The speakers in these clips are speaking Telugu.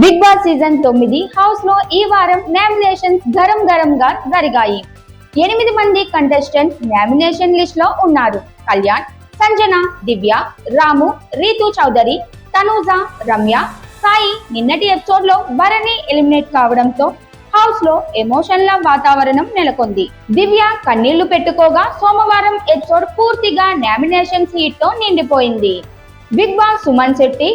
బిగ్ బాస్ సీజన్ 9 హౌస్ లో ఈ వారం నామినేషన్స్ గరం గా జరిగాయి. 8 మంది కంటెస్టెంట్స్ నామినేషన్ లిస్ట్ లో ఉన్నారు. కళ్యాణ్, సంజన, దివ్య, రాము, రీతు చౌదరి, తనూజ, రమ్య, సాయి. నిన్నటి ఎపిసోడ్ లో భరణి ఎలిమినేట్ కావడంతో హౌస్ లో ఎమోషన్ల వాతావరణం నెలకొంది. దివ్య కన్నీళ్లు పెట్టుకోగా సోమవారం ఎపిసోడ్ పూర్తిగా నామినేషన్స్ హీట్ తో నిండిపోయింది. బిగ్ బాస్ సుమన్ శెట్టి,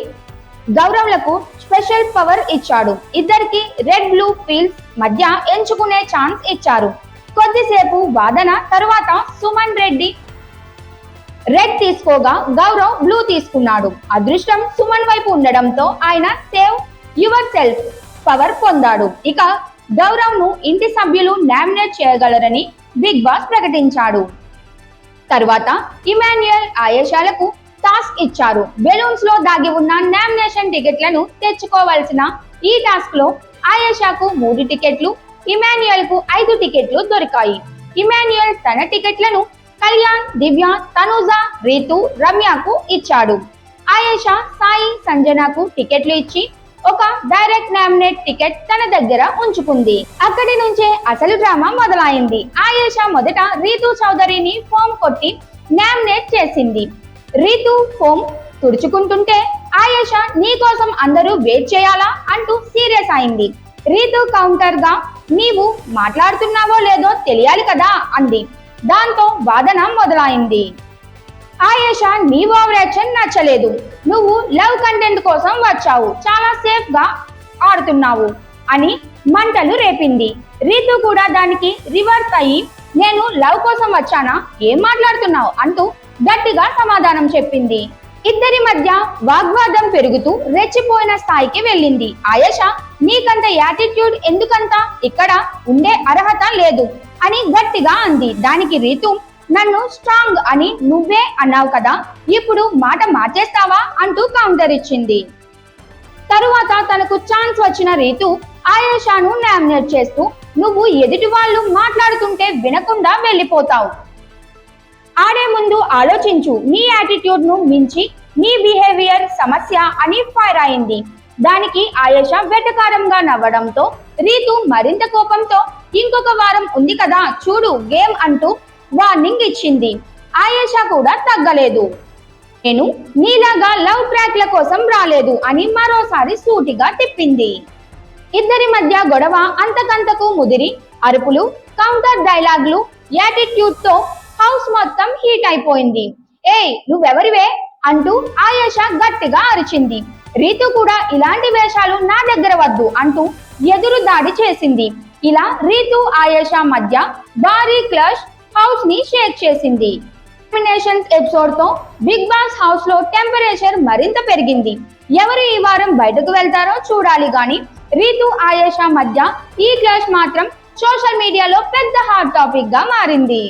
గౌరవ్లకు స్పెషల్ పవర్ ఇచ్చాడు. ఇద్దరికి రెడ్ బ్లూ ఫీల్డ్స్ మధ్య ఎంచుకునే ఛాన్స్ ఇచ్చారు. కొద్దిసేపు వాదన తరువాత సుమన్ రెడ్డి రెడ్ తీసుకోగా గౌరవ్ బ్లూ తీసుకున్నాడు. అదృష్టం సుమన్ వైపు ఉండడంతో ఆయన సేవ్ యువర్ సెల్ఫ్ పవర్ పొందాడు. ఇక గౌరవ్ ను ఇంటి సభ్యులు నామినేట్ చేయగలరని బిగ్ బాస్ ప్రకటించాడు. తరువాత ఇమాన్యుయల్, ఆయేషాలకు టాస్క్ ఇచ్చారు. బెలూన్స్ లో దాగి ఉన్న నామినేషన్ టికెట్లను తెచ్చుకోవాల్సిన ఈ టాస్క్ లో ఆయేషాకు 3 టికెట్లు, ఇమాన్యుయల్ కు 5 టికెట్లు దొరికాయి. ఇమాన్యుయల్ తన టికెట్లను కళ్యాణ్, దివ్య, తనూజ, రీతు, రమ్యకు ఇచ్చాడు. ఆయేషా, సాయి, సంజనకు టికెట్లు ఇచ్చి ఒక డైరెక్ట్ నామినేట్ టికెట్ తన దగ్గర ఉంచుకుంది. అక్కడి నుంచే అసలు డ్రామా మొదలైంది. ఆయేషా మొదట రీతు చౌదరిని ఫోమ్ కొట్టి నామినేట్ చేసింది. రీతు ఫోమ్ తుడుచుకుంటుంటే ఆయేషా నీ కోసం అందరూ వెయిట్ చేయాలా అంటూ సీరియస్ అయింది. రీతు కౌంటర్ గా నీవు మాట్లాడుతున్నావో లేదో తెలియాలి కదా అంది. దాంతో వాదన మొదలైంది. ఆయేషా నీ ఓవర్ యాక్షన్ నచ్చలేదు. నువ్వు లవ్ కంటెంట్ కోసం వచ్చావు, చాలా సేఫ్ గా ఆడుతున్నావు అని మంటలు రేపింది. రీతు కూడా దానికి రివర్స్ అయ్యి నేను లవ్ కోసం వచ్చానా, ఏం మాట్లాడుతున్నావు అంటూ గట్టిగా సమాధానం చెప్పింది. ఇద్దరి మధ్య వాగ్వాదం పెరుగుతూ రెచ్చిపోయిన స్థాయికి వెళ్ళింది. ఆయేషా నీకంత యాటిట్యూడ్ ఎందుకంత, ఇక్కడ ఉండే అర్హత లేదు అని గట్టిగా అంది. దానికి రీతు నన్ను స్ట్రాంగ్ అని నువ్వే అన్నావు కదా, ఇప్పుడు మాట మార్చేస్తావా అంటూ కౌంటర్ ఇచ్చింది. తరువాత తనకు ఛాన్స్ వచ్చిన రీతు ఆయేషాను నామినేట్ చేస్తూ నువ్వు ఎదుటి వాళ్ళు మాట్లాడుతుంటే వినకుండా వెళ్ళిపోతావు, ఆడే ముందు ఆలోచించు, నీ యాటిట్యూడ్ ను మించి నీ బిహేవియర్ సమస్య అని ఫైర్ అయింది. దానికి ఆయేషా వెటకారంగా నవ్వడంతో రీతు మరింత కోపంతో ఇంకొక వారం ఉంది కదా చూడు గేమ్ అంటూ వార్నింగ్ ఇచ్చింది. ఆయేషా కూడా తగ్గలేదు. నేను నీలాగా లవ్ ట్రాక్ల కోసం రాలేదు అని మరోసారి సూటిగా తిప్పింది. ఇద్దరి మధ్య గొడవ అంతకంతకు ముదిరి అరుపులు, కౌంటర్ డైలాగ్లు, యాటిట్యూడ్ తో హౌస్ మొత్తం హీట్ అయిపోయింది. ఏయ్ నువ్వెవరివే అంటూ ఆయేషా గట్టిగా అరిచింది. రీతు కూడా ఇలాంటి వేషాలు నా దగ్గర వద్దు అంటూ ఎదురు దాడి చేసింది. ఇలా రీతు, ఆయేషా మధ్య భారీ క్లాష్ హౌస్ ని షేక్ చేసింది. నామినేషన్స్ ఎపిసోడ్ తో బిగ్ బాస్ హౌస్ లో టెంపరేచర్ మరింత పెరిగింది. ఎవరు ఈ వారం బయటకు వెళ్తారో చూడాలి గాని రీతు, ఆయేషా మధ్య ఈ క్లాష్ మాత్రం సోషల్ మీడియాలో పెద్ద హాట్ టాపిక్ గా మారింది.